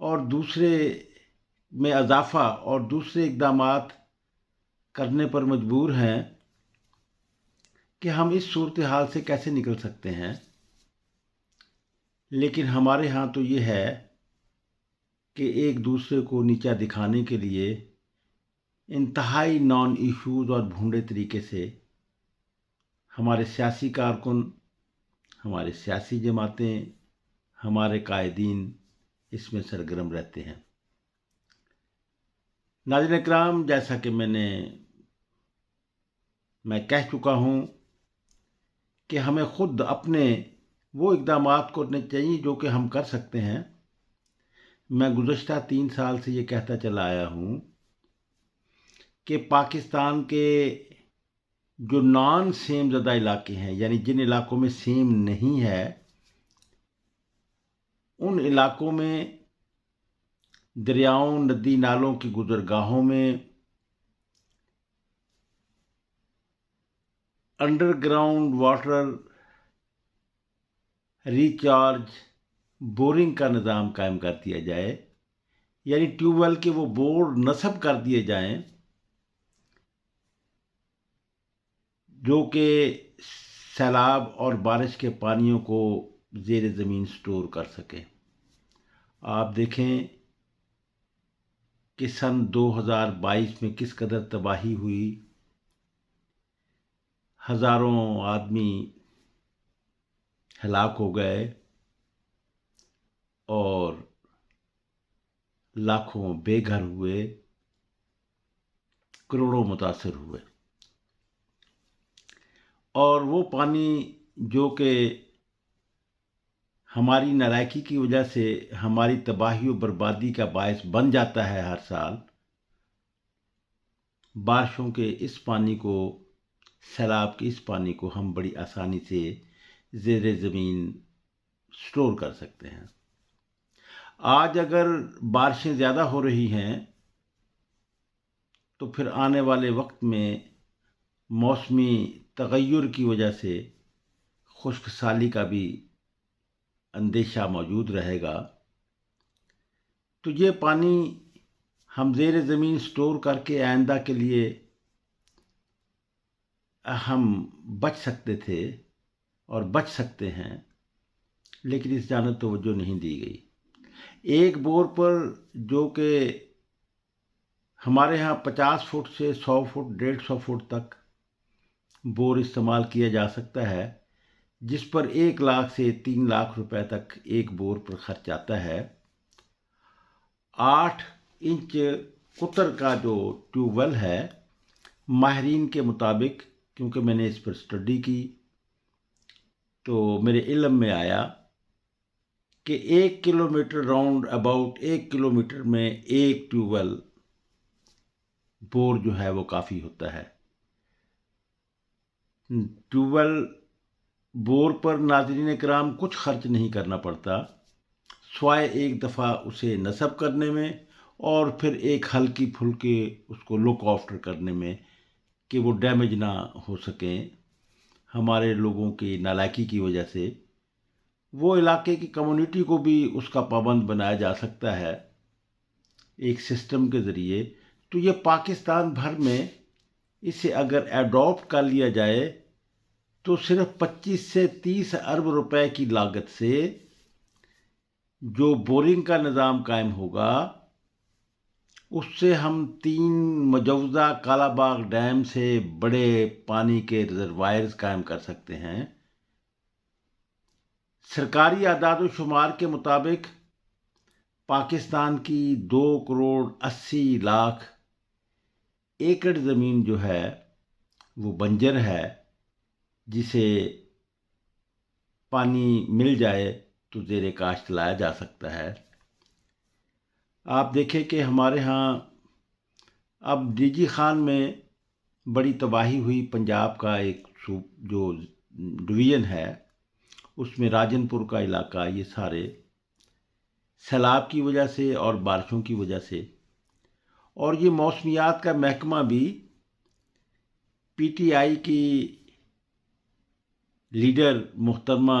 اور دوسرے میں اضافہ اور دوسرے اقدامات کرنے پر مجبور ہیں کہ ہم اس صورتحال سے کیسے نکل سکتے ہیں۔ لیکن ہمارے ہاں تو یہ ہے کہ ایک دوسرے کو نیچا دکھانے کے لیے انتہائی نان ایشوز اور بھونڈے طریقے سے ہمارے سیاسی کارکن، ہمارے سیاسی جماعتیں، ہمارے قائدین اس میں سرگرم رہتے ہیں۔ ناظرین اکرام، جیسا کہ میں کہہ چکا ہوں کہ ہمیں خود اپنے وہ اقدامات کرنے چاہیے جو کہ ہم کر سکتے ہیں۔ میں گزشتہ 3 سال سے یہ کہتا چلا آیا ہوں کہ پاکستان کے جو نان سیم زدہ علاقے ہیں، یعنی جن علاقوں میں سیم نہیں ہے، ان علاقوں میں دریاؤں، ندی نالوں کی گزرگاہوں میں under ground water recharge boring کا نظام قائم کر دیا جائے، یعنی ٹیوب ویل کے وہ بور نصب کر دیے جائیں جو کہ سیلاب اور بارش کے پانیوں کو زیر زمین سٹور کر سکے۔ آپ دیکھیں کہ سن 2022 میں کس قدر تباہی ہوئی، ہزاروں آدمی ہلاک ہو گئے اور لاکھوں بے گھر ہوئے، کروڑوں متاثر ہوئے۔ اور وہ پانی جو کہ ہماری نالائکی کی وجہ سے ہماری تباہی و بربادی کا باعث بن جاتا ہے ہر سال، بارشوں کے اس پانی کو، سیلاب کے اس پانی کو ہم بڑی آسانی سے زیر زمین سٹور کر سکتے ہیں۔ آج اگر بارشیں زیادہ ہو رہی ہیں تو پھر آنے والے وقت میں موسمی تغیر کی وجہ سے خشک سالی کا بھی اندیشہ موجود رہے گا۔ تو یہ پانی ہم زیر زمین سٹور کر کے آئندہ کے لیے ہم بچ سکتے تھے اور بچ سکتے ہیں، لیکن اس جانب توجہ نہیں دی گئی۔ ایک بور پر جو کہ ہمارے ہاں 50 فٹ سے 100 فٹ 150 فٹ تک بور استعمال کیا جا سکتا ہے، جس پر 1 لاکھ سے 3 لاکھ روپے تک ایک بور پر خرچ آتا ہے۔ 8 انچ قطر کا جو ٹیوب ویل ہے، ماہرین کے مطابق، کیونکہ میں نے اس پر اسٹڈی کی تو میرے علم میں آیا کہ 1 کلومیٹر راؤنڈ اباؤٹ 1 کلومیٹر میں ایک ٹیوب ویل بور جو ہے وہ کافی ہوتا ہے۔ ٹیوب ویل بور پر ناظرین کرام کچھ خرچ نہیں کرنا پڑتا، سوائے ایک دفعہ اسے نصب کرنے میں اور پھر ایک ہلکی پھلکی اس کو لک آفٹر کرنے میں کہ وہ ڈیمیج نہ ہو سکیں ہمارے لوگوں کی نالائکی کی وجہ سے۔ وہ علاقے کی کمیونٹی کو بھی اس کا پابند بنایا جا سکتا ہے ایک سسٹم کے ذریعے۔ تو یہ پاکستان بھر میں اسے اگر ایڈاپٹ کر لیا جائے تو صرف 25 سے 30 ارب روپے کی لاگت سے جو بورنگ کا نظام قائم ہوگا، اس سے ہم 3 مجوزہ کالا باغ ڈیم سے بڑے پانی کے ریزروائرز قائم کر سکتے ہیں۔ سرکاری اعداد و شمار کے مطابق پاکستان کی 2 کروڑ 80 لاکھ ایکڑ زمین جو ہے وہ بنجر ہے، جسے پانی مل جائے تو زیر کاشت لایا جا سکتا ہے۔ آپ دیکھیں کہ ہمارے ہاں اب ڈی جی خان میں بڑی تباہی ہوئی، پنجاب کا ایک جو ڈویژن ہے اس میں راجن پور کا علاقہ، یہ سارے سیلاب کی وجہ سے اور بارشوں کی وجہ سے، اور یہ موسمیات کا محکمہ بھی پی ٹی آئی کی لیڈر محترمہ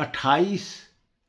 28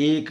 1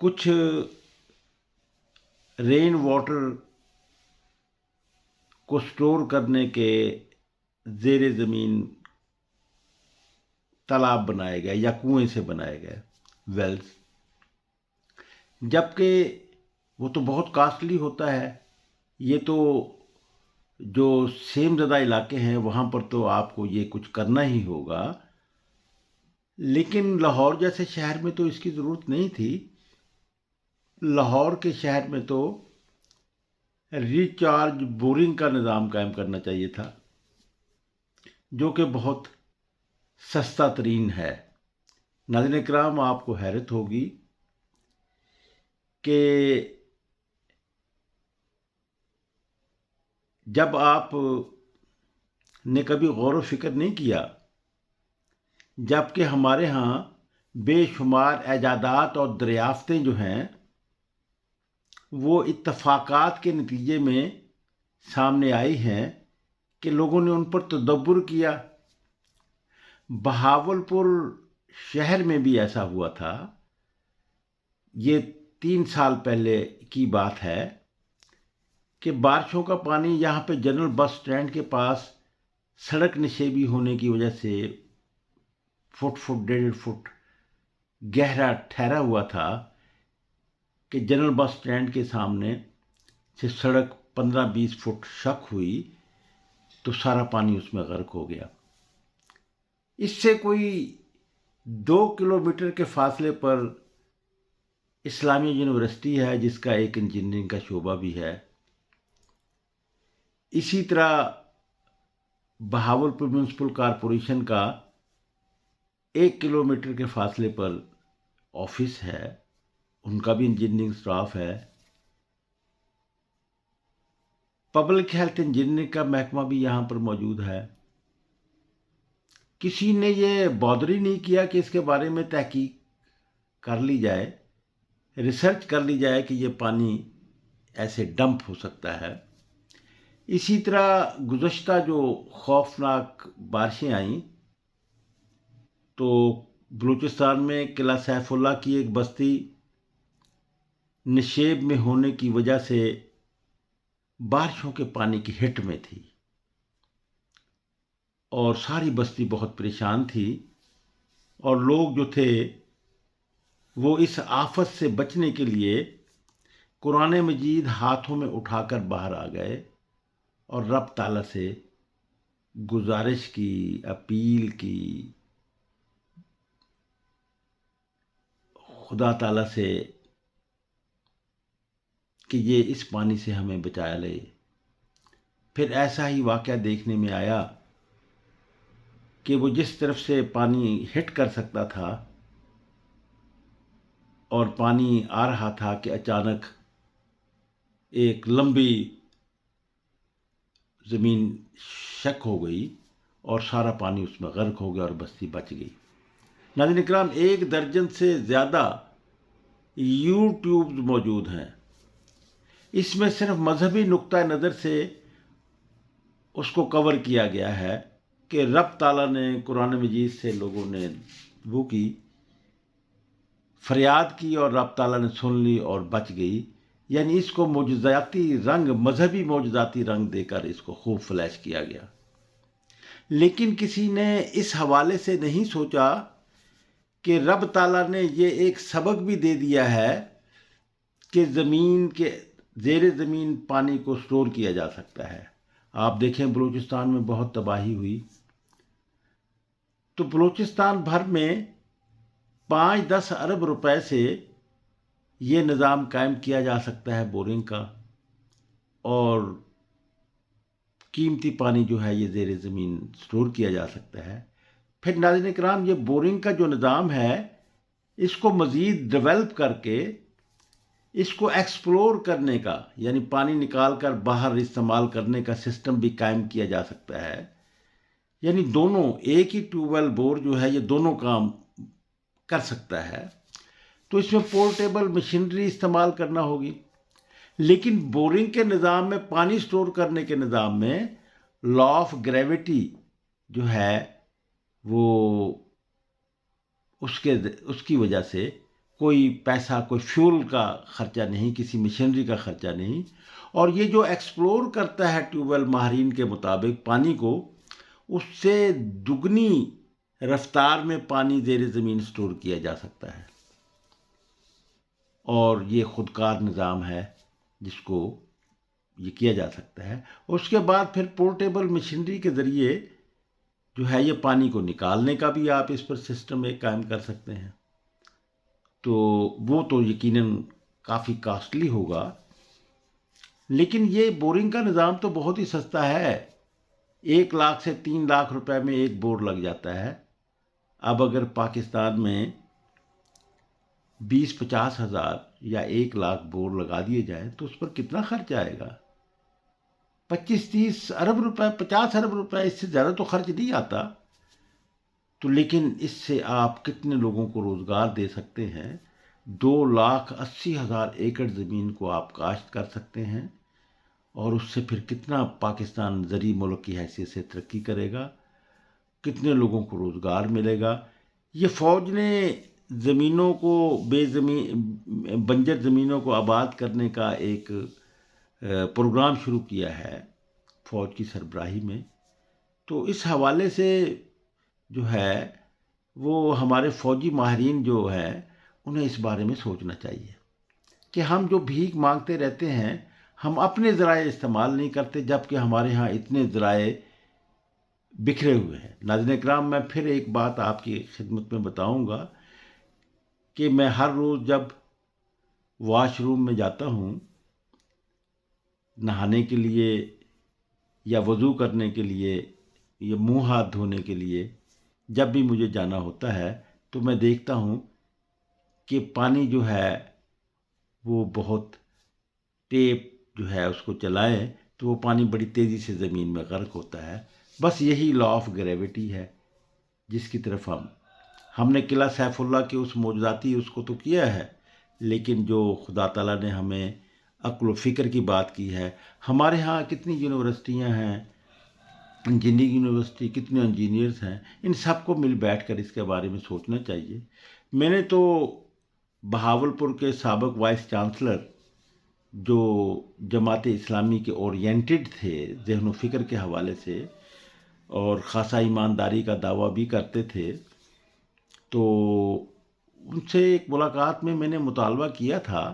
کچھ رین واٹر کو سٹور کرنے کے زیر زمین تالاب بنائے گئے یا کنویں سے بنائے گئے ویلز، جبکہ وہ تو بہت کاسٹلی ہوتا ہے۔ یہ تو جو سیم زدہ علاقے ہیں وہاں پر تو آپ کو یہ کچھ کرنا ہی ہوگا، لیکن لاہور جیسے شہر میں تو اس کی ضرورت نہیں تھی۔ لاہور کے شہر میں تو ریچارج بورنگ کا نظام قائم کرنا چاہیے تھا، جو کہ بہت سستا ترین ہے۔ ناظرین کرام، آپ کو حیرت ہوگی کہ جب آپ نے کبھی غور و فکر نہیں کیا، جب کہ ہمارے ہاں بے شمار ایجادات اور دریافتیں جو ہیں وہ اتفاقات کے نتیجے میں سامنے آئی ہیں کہ لوگوں نے ان پر تدبر کیا۔ بہاولپور شہر میں بھی ایسا ہوا تھا، یہ 3 سال پہلے کی بات ہے کہ بارشوں کا پانی یہاں پہ جنرل بس سٹینڈ کے پاس سڑک نشیبی ہونے کی وجہ سے فٹ 1.5 فٹ گہرا ٹھہرا ہوا تھا کہ جنرل بس سٹینڈ کے سامنے سے سڑک 15-20 فٹ شک ہوئی تو سارا پانی اس میں غرق ہو گیا۔ اس سے کوئی 2 کلومیٹر کے فاصلے پر اسلامیہ یونیورسٹی ہے، جس کا ایک انجینئرنگ کا شعبہ بھی ہے۔ اسی طرح بہاولپور میونسپل کارپوریشن کا 1 کلومیٹر کے فاصلے پر آفس ہے، ان کا بھی انجینئرنگ سٹاف ہے۔ پبلک ہیلتھ انجینئرنگ کا محکمہ بھی یہاں پر موجود ہے۔ کسی نے یہ بادر ہی نہیں کیا کہ اس کے بارے میں تحقیق کر لی جائے، ریسرچ کر لی جائے کہ یہ پانی ایسے ڈمپ ہو سکتا ہے۔ اسی طرح گزشتہ جو خوفناک بارشیں آئیں تو بلوچستان میں قلعہ سیف اللہ کی ایک بستی نشیب میں ہونے کی وجہ سے بارشوں کے پانی کی ہٹ میں تھی اور ساری بستی بہت پریشان تھی، اور لوگ جو تھے وہ اس آفت سے بچنے کے لیے قرآن مجید ہاتھوں میں اٹھا کر باہر آ گئے اور رب تعالیٰ سے گزارش کی، اپیل کی، خدا تعالیٰ سے کہ یہ اس پانی سے ہمیں بچا لے۔ پھر ایسا ہی واقعہ دیکھنے میں آیا کہ وہ جس طرف سے پانی ہٹ کر سکتا تھا اور پانی آ رہا تھا کہ اچانک ایک لمبی زمین شک ہو گئی اور سارا پانی اس میں غرق ہو گیا اور بستی بچ گئی۔ ناظرین کرام، 1 درجن سے زیادہ یوٹیوب موجود ہیں، اس میں صرف مذہبی نقطہ نظر سے اس کو کور کیا گیا ہے کہ رب تعالیٰ نے قرآن مجید سے لوگوں نے وہ کی، فریاد کی اور رب تعالیٰ نے سن لی اور بچ گئی۔ یعنی اس کو معجزاتی رنگ، مذہبی معجزاتی رنگ دے کر اس کو خوب فلیش کیا گیا۔ لیکن کسی نے اس حوالے سے نہیں سوچا کہ رب تعالیٰ نے یہ ایک سبق بھی دے دیا ہے کہ زمین کے زیر زمین پانی کو سٹور کیا جا سکتا ہے۔ آپ دیکھیں بلوچستان میں بہت تباہی ہوئی، تو بلوچستان بھر میں 5-10 ارب روپے سے یہ نظام قائم کیا جا سکتا ہے بورنگ کا، اور قیمتی پانی جو ہے یہ زیر زمین سٹور کیا جا سکتا ہے۔ پھر ناظرین کرام، یہ بورنگ کا جو نظام ہے اس کو مزید ڈیولپ کر کے اس کو ایکسپلور کرنے کا، یعنی پانی نکال کر باہر استعمال کرنے کا سسٹم بھی قائم کیا جا سکتا ہے۔ یعنی دونوں، ایک ہی ٹیوب ویل بور جو ہے یہ دونوں کام کر سکتا ہے۔ تو اس میں پورٹیبل مشینری استعمال کرنا ہوگی، لیکن بورنگ کے نظام میں، پانی سٹور کرنے کے نظام میں لا آف گریویٹی جو ہے وہ اس کی وجہ سے کوئی پیسہ، کوئی فیول کا خرچہ نہیں، کسی مشینری کا خرچہ نہیں، اور یہ جو ایکسپلور کرتا ہے ٹیوب ویل ماہرین کے مطابق پانی کو، اس سے دگنی رفتار میں پانی زیر زمین سٹور کیا جا سکتا ہے، اور یہ خودکار نظام ہے جس کو یہ کیا جا سکتا ہے۔ اس کے بعد پھر پورٹیبل مشینری کے ذریعے جو ہے یہ پانی کو نکالنے کا بھی آپ اس پر سسٹم ایک قائم کر سکتے ہیں، تو وہ تو یقیناً کافی کاسٹلی ہوگا، لیکن یہ بورنگ کا نظام تو بہت ہی سستا ہے، 1 لاکھ سے 3 لاکھ روپے میں ایک بور لگ جاتا ہے۔ اب اگر پاکستان میں 20-50 ہزار یا 1 لاکھ بور لگا دیے جائیں تو اس پر کتنا خرچ آئے گا؟ 25-30 ارب روپے، 50 ارب روپے، اس سے زیادہ تو خرچ نہیں آتا۔ تو لیکن اس سے آپ کتنے لوگوں کو روزگار دے سکتے ہیں؟ 2,80,000 ایکڑ زمین کو آپ کاشت کر سکتے ہیں، اور اس سے پھر کتنا پاکستان زرعی ملک کی حیثیت سے ترقی کرے گا، کتنے لوگوں کو روزگار ملے گا۔ یہ فوج نے زمینوں کو بنجر زمینوں کو آباد کرنے کا ایک پروگرام شروع کیا ہے فوج کی سربراہی میں، تو اس حوالے سے جو ہے وہ ہمارے فوجی ماہرین جو ہیں انہیں اس بارے میں سوچنا چاہیے کہ ہم جو بھیک مانگتے رہتے ہیں، ہم اپنے ذرائع استعمال نہیں کرتے، جبکہ ہمارے ہاں اتنے ذرائع بکھرے ہوئے ہیں۔ ناظرین اکرام، میں پھر ایک بات آپ کی خدمت میں بتاؤں گا کہ میں ہر روز جب واش روم میں جاتا ہوں نہانے کے لیے یا وضو کرنے کے لیے یا منہ ہاتھ دھونے کے لیے، جب بھی مجھے جانا ہوتا ہے تو میں دیکھتا ہوں کہ پانی جو ہے وہ بہت ٹیپ جو ہے اس کو چلائیں تو وہ پانی بڑی تیزی سے زمین میں غرق ہوتا ہے۔ بس یہی لا آف گریوٹی ہے جس کی طرف ہم نے قلعہ سیف اللہ کے اس معجزاتی اس کو تو کیا ہے، لیکن جو خدا تعالیٰ نے ہمیں عقل و فکر کی بات کی ہے، ہمارے ہاں کتنی یونیورسٹیاں ہیں، انجینئرنگ یونیورسٹی، کتنے انجینئرز ہیں، ان سب کو مل بیٹھ کر اس کے بارے میں سوچنا چاہیے۔ میں نے تو بہاولپور کے سابق وائس چانسلر جو جماعت اسلامی کے اورینٹڈ تھے ذہن و فکر کے حوالے سے، اور خاصا ایمانداری کا دعویٰ بھی کرتے تھے، تو ان سے ایک ملاقات میں نے مطالبہ کیا تھا،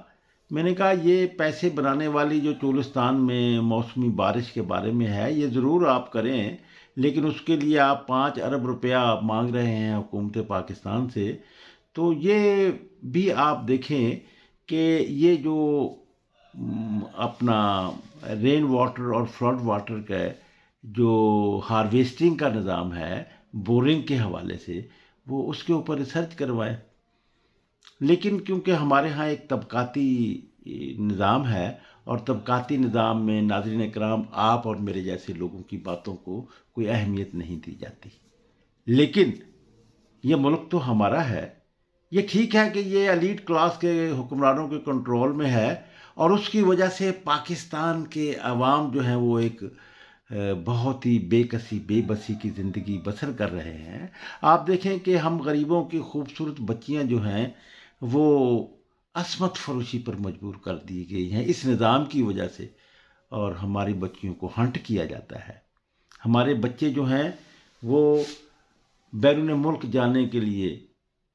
میں نے کہا یہ پیسے بنانے والی جو چولستان میں موسمی بارش کے بارے میں ہے یہ ضرور آپ کریں، لیکن اس کے لیے آپ 5 ارب روپیہ مانگ رہے ہیں حکومت پاکستان سے، تو یہ بھی آپ دیکھیں کہ یہ جو اپنا رین واٹر اور فلڈ واٹر کا جو ہارویسٹنگ کا نظام ہے بورنگ کے حوالے سے، وہ اس کے اوپر ریسرچ کروائے۔ لیکن کیونکہ ہمارے ہاں ایک طبقاتی نظام ہے، اور طبقاتی نظام میں ناظرین اکرام آپ اور میرے جیسے لوگوں کی باتوں کو کوئی اہمیت نہیں دی جاتی، لیکن یہ ملک تو ہمارا ہے، یہ ٹھیک ہے کہ یہ ایلیٹ کلاس کے حکمرانوں کے کنٹرول میں ہے، اور اس کی وجہ سے پاکستان کے عوام جو ہیں وہ ایک بہت ہی بے کسی بے بسی کی زندگی بسر کر رہے ہیں۔ آپ دیکھیں کہ ہم غریبوں کی خوبصورت بچیاں جو ہیں وہ عصمت فروشی پر مجبور کر دی گئی ہیں اس نظام کی وجہ سے، اور ہماری بچیوں کو ہنٹ کیا جاتا ہے۔ ہمارے بچے جو ہیں وہ بیرون ملک جانے کے لیے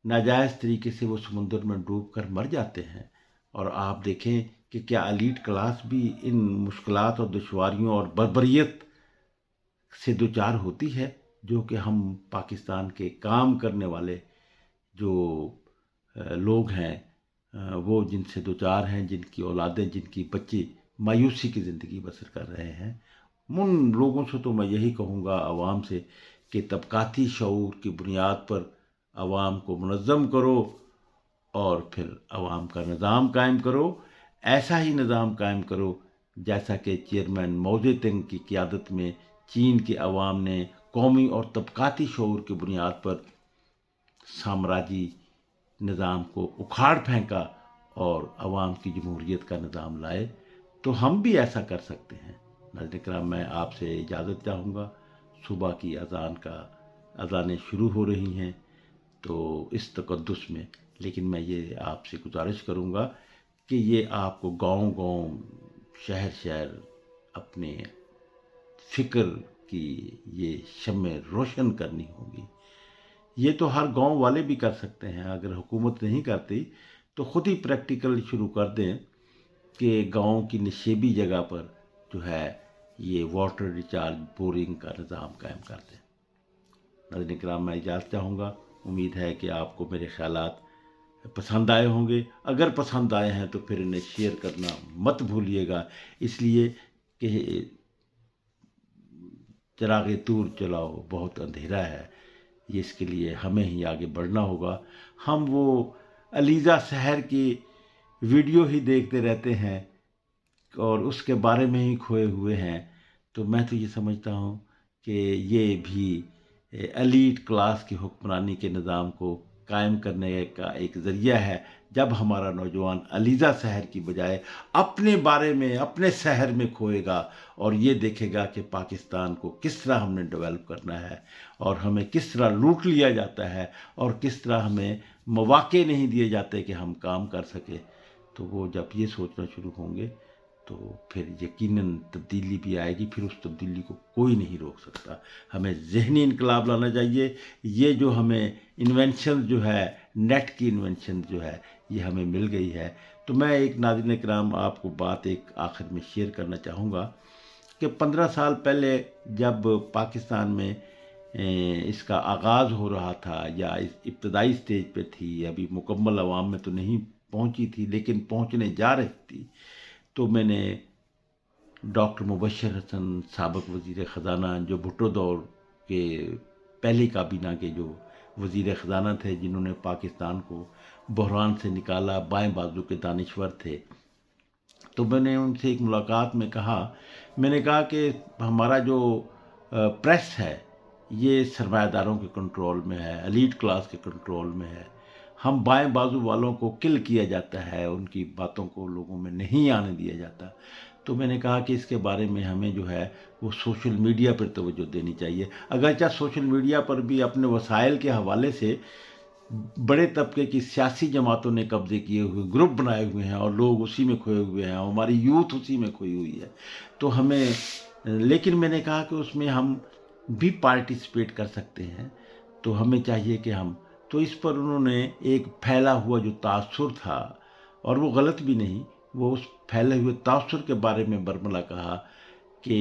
ناجائز طریقے سے وہ سمندر میں ڈوب کر مر جاتے ہیں، اور آپ دیکھیں کہ کیا ایلیٹ کلاس بھی ان مشکلات اور دشواریوں اور بربریت سے دوچار ہوتی ہے جو کہ ہم پاکستان کے کام کرنے والے جو لوگ ہیں وہ جن سے دوچار ہیں، جن کی اولادیں، جن کی بچے مایوسی کی زندگی بسر کر رہے ہیں۔ ان لوگوں سے تو میں یہی کہوں گا عوام سے کہ طبقاتی شعور کی بنیاد پر عوام کو منظم کرو، اور پھر عوام کا نظام قائم کرو، ایسا ہی نظام قائم کرو جیسا کہ چیئرمین ماؤ زے تونگ کی قیادت میں چین کے عوام نے قومی اور طبقاتی شعور کی بنیاد پر سامراجی نظام کو اکھاڑ پھینکا اور عوام کی جمہوریت کا نظام لائے، تو ہم بھی ایسا کر سکتے ہیں۔ ناظرین کرام، میں آپ سے اجازت چاہوں گا، صبح کی اذانیں شروع ہو رہی ہیں، تو اس تقدس میں لیکن میں یہ آپ سے گزارش کروں گا کہ یہ آپ کو گاؤں گاؤں، شہر شہر اپنے فکر کی یہ شمع روشن کرنی ہوگی۔ یہ تو ہر گاؤں والے بھی کر سکتے ہیں، اگر حکومت نہیں کرتی تو خود ہی پریکٹیکل شروع کر دیں کہ گاؤں کی نشیبی جگہ پر جو ہے یہ واٹر ریچارج بورنگ کا نظام قائم کر دیں۔ ناظرین کرام، میں اجازت چاہوں گا، امید ہے کہ آپ کو میرے خیالات پسند آئے ہوں گے۔ اگر پسند آئے ہیں تو پھر انہیں شیئر کرنا مت بھولیے گا، اس لیے کہ چراغ طور چلاؤ، بہت اندھیرا ہے، یہ اس کے لیے ہمیں ہی آگے بڑھنا ہوگا۔ ہم وہ علیزہ سحر کی ویڈیو ہی دیکھتے رہتے ہیں اور اس کے بارے میں ہی کھوئے ہوئے ہیں، تو میں تو یہ سمجھتا ہوں کہ یہ بھی ایلیٹ کلاس کی حکمرانی کے نظام کو قائم کرنے کا ایک ذریعہ ہے، جب ہمارا نوجوان علیزہ سحر کی بجائے اپنے بارے میں، اپنے شہر میں کھوئے گا اور یہ دیکھے گا کہ پاکستان کو کس طرح ہم نے ڈیولپ کرنا ہے اور ہمیں کس طرح لوٹ لیا جاتا ہے اور کس طرح ہمیں مواقع نہیں دیے جاتے کہ ہم کام کر سکیں۔ تو وہ جب یہ سوچنا شروع ہوں گے تو پھر یقیناً تبدیلی بھی آئے گی، پھر اس تبدیلی کو کوئی نہیں روک سکتا۔ ہمیں ذہنی انقلاب لانا چاہیے۔ یہ جو ہمیں انوینشن جو ہے، نیٹ کی انوینشن جو ہے، یہ ہمیں مل گئی ہے۔ تو میں ایک، ناظرین کرام، آپ کو بات ایک آخر میں شیئر کرنا چاہوں گا کہ 15 سال پہلے جب پاکستان میں اس کا آغاز ہو رہا تھا یا اس ابتدائی سٹیج پہ تھی، ابھی مکمل عوام میں تو نہیں پہنچی تھی لیکن پہنچنے جا رہی تھی، تو میں نے ڈاکٹر مبشر حسن، سابق وزیر خزانہ، جو بھٹو دور کے پہلی کابینہ کے جو وزیر خزانہ تھے، جنہوں نے پاکستان کو بحران سے نکالا، بائیں بازو کے دانشور تھے، تو میں نے ان سے ایک ملاقات میں کہا، میں نے کہا کہ ہمارا جو پریس ہے یہ سرمایہ داروں کے کنٹرول میں ہے، ایلیٹ کلاس کے کنٹرول میں ہے، ہم بائیں بازو والوں کو کل کیا جاتا ہے، ان کی باتوں کو لوگوں میں نہیں آنے دیا جاتا۔ تو میں نے کہا کہ اس کے بارے میں ہمیں جو ہے وہ سوشل میڈیا پر توجہ دینی چاہیے، اگرچہ سوشل میڈیا پر بھی اپنے وسائل کے حوالے سے بڑے طبقے کی سیاسی جماعتوں نے قبضے کیے ہوئے گروپ بنائے ہوئے ہیں اور لوگ اسی میں کھوئے ہوئے ہیں، ہماری یوتھ اسی میں کھوئی ہوئی ہے، تو ہمیں، لیکن میں نے کہا کہ اس میں ہم بھی پارٹیسپیٹ کر سکتے ہیں، تو ہمیں چاہیے کہ ہم، تو اس پر انہوں نے ایک پھیلا ہوا جو تاثر تھا، اور وہ غلط بھی نہیں، وہ اس پھیلے ہوئے تاثر کے بارے میں برملا کہا کہ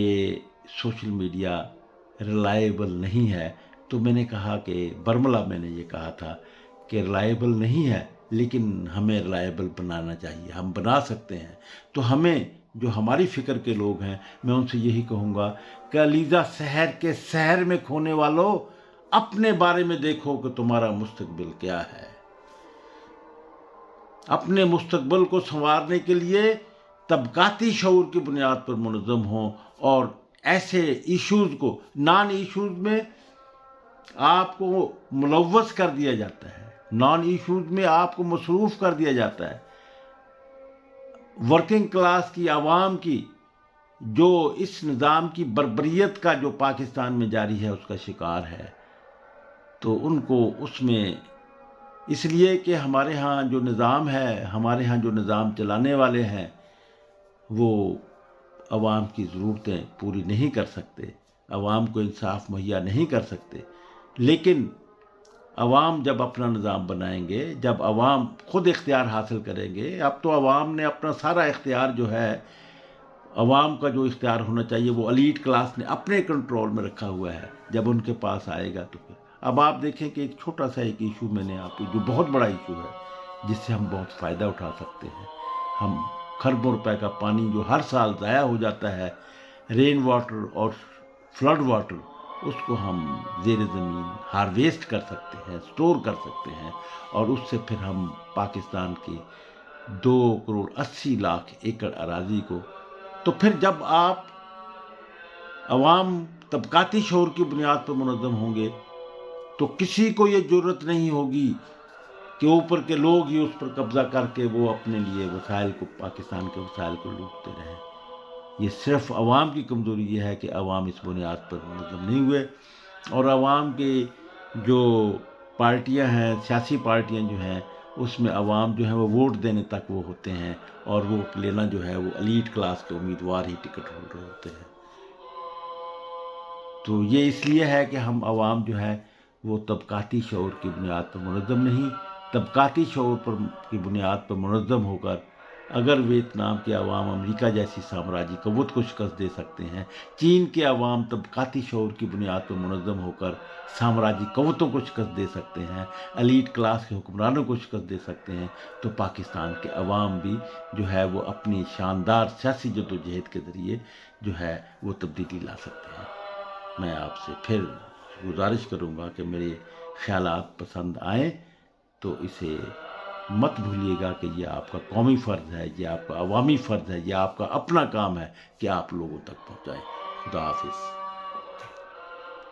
سوشل میڈیا ریلائبل نہیں ہے۔ تو میں نے کہا کہ برملا میں نے یہ کہا تھا کہ ریلائبل نہیں ہے لیکن ہمیں ریلائبل بنانا چاہیے، ہم بنا سکتے ہیں۔ تو ہمیں، جو ہماری فکر کے لوگ ہیں، میں ان سے یہی کہوں گا کہ علیزہ سحر کے شہر میں کھونے والوں، اپنے بارے میں دیکھو کہ تمہارا مستقبل کیا ہے۔ اپنے مستقبل کو سنوارنے کے لیے طبقاتی شعور کی بنیاد پر منظم ہوں اور ایسے ایشوز کو، نان ایشوز میں آپ کو ملوث کر دیا جاتا ہے، نان ایشوز میں آپ کو مصروف کر دیا جاتا ہے۔ ورکنگ کلاس کی عوام کی جو اس نظام کی بربریت کا جو پاکستان میں جاری ہے اس کا شکار ہے، تو ان کو اس میں، اس لیے کہ ہمارے ہاں جو نظام ہے، ہمارے ہاں جو نظام چلانے والے ہیں، وہ عوام کی ضرورتیں پوری نہیں کر سکتے، عوام کو انصاف مہیا نہیں کر سکتے۔ لیکن عوام جب اپنا نظام بنائیں گے، جب عوام خود اختیار حاصل کریں گے، اب تو عوام نے اپنا سارا اختیار جو ہے، عوام کا جو اختیار ہونا چاہیے وہ ایلیٹ کلاس نے اپنے کنٹرول میں رکھا ہوا ہے، جب ان کے پاس آئے گا تو پھر اب آپ دیکھیں کہ ایک چھوٹا سا ایک ایشو میں نے آپ کو، جو بہت بڑا ایشو ہے جس سے ہم بہت فائدہ اٹھا سکتے ہیں، ہم کھربوں روپے کا پانی جو ہر سال ضائع ہو جاتا ہے، رین واٹر اور فلڈ واٹر، اس کو ہم زیر زمین ہارویسٹ کر سکتے ہیں، سٹور کر سکتے ہیں، اور اس سے پھر ہم پاکستان کی 2,80,00,000 ایکڑ اراضی کو، تو پھر جب آپ عوام طبقاتی شعور کی بنیاد پر منظم ہوں گے تو کسی کو یہ جرت نہیں ہوگی کہ اوپر کے لوگ ہی اس پر قبضہ کر کے وہ اپنے لیے وسائل کو، پاکستان کے وسائل کو لوٹتے رہیں۔ یہ صرف عوام کی کمزوری یہ ہے کہ عوام اس بنیاد پر منظم نہیں ہوئے، اور عوام کے جو پارٹیاں ہیں، سیاسی پارٹیاں جو ہیں، اس میں عوام جو ہے وہ ووٹ دینے تک وہ ہوتے ہیں، اور ووٹ لینا جو ہے وہ ایلیٹ کلاس کے امیدوار ہی ٹکٹ ہولڈر ہوتے ہیں۔ تو یہ اس لیے ہے کہ ہم عوام جو ہے وہ طبقاتی شعور کی بنیاد پر منظم نہیں، طبقاتی شعور کی بنیاد پر منظم ہو کر اگر ویتنام کے عوام امریکہ جیسی سامراجی قوت کو شکست دے سکتے ہیں، چین کے عوام طبقاتی شعور کی بنیاد پر منظم ہو کر سامراجی قوتوں کو شکست دے سکتے ہیں، ایلیٹ کلاس کے حکمرانوں کو شکست دے سکتے ہیں، تو پاکستان کے عوام بھی جو ہے وہ اپنی شاندار سیاسی جدوجہد کے ذریعے جو ہے وہ تبدیلی لا سکتے ہیں۔ میں آپ سے پھر گزارش کروں گا کہ میرے خیالات پسند آئیں تو اسے مت بھولیے گا کہ یہ آپ کا قومی فرض ہے، یہ آپ کا عوامی فرض ہے، یہ آپ کا اپنا کام ہے کہ آپ لوگوں تک پہنچائیں۔ خدا حافظ۔